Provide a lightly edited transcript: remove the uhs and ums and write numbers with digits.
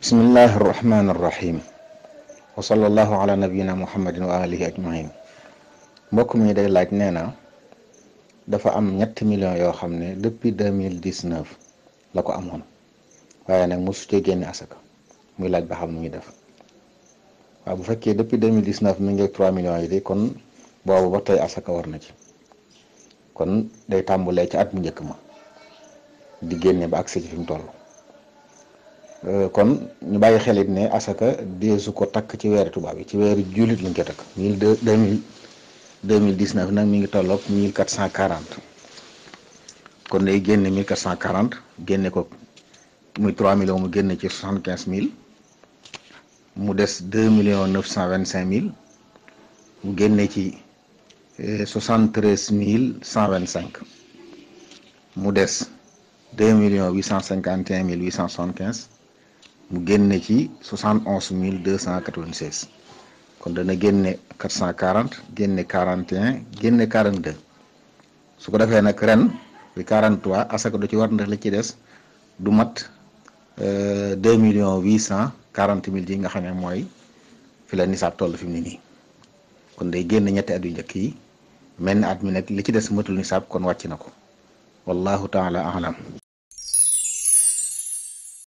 bismillahi irrahmani irrahim wa sallallahu ala nabiyina muhammadin wa alihi ajmain mbokk mi day laaj nee na dafa am ñetti millions yoo xam ne depuis 2019 la ko amoon waaye nag mosu cee génne asaka muy laaj ba xam nu muy def waaw bu fekkee depuis 2019 mi ngi 3 millions yi de kon boobu ba tey asaka war na ci kon day tàmbulee ci at mu njëkk ma di génne ba agsi ci fi mu toll kon ñu bàyyi xelit ne asaka deesu ko takk ci weeri tubaab yi ci weeri jullit lañ ko takk 2019 nag mi ngi tolloog 1440 kon day génne 1440 génne ko muy 3 millions mu génne ci 75000 mu des 2 millions 925 000 mu génne ci 73125 mu des 2 millions 851 875 mu génne ci 71296 kon dana génne 440 génne 41 génne 42 su ko defee nag ren bi 43 asaka du ci war ndax la ci des du mat 2 millions 840 000 ji nga xam ne mooy fi la nisaab toll fi mu ne nii kon day génn ñetti at yu njëkk yi mel ni at mi nag li ci des matul nisaab kon wàcc na ko wallahu taala alam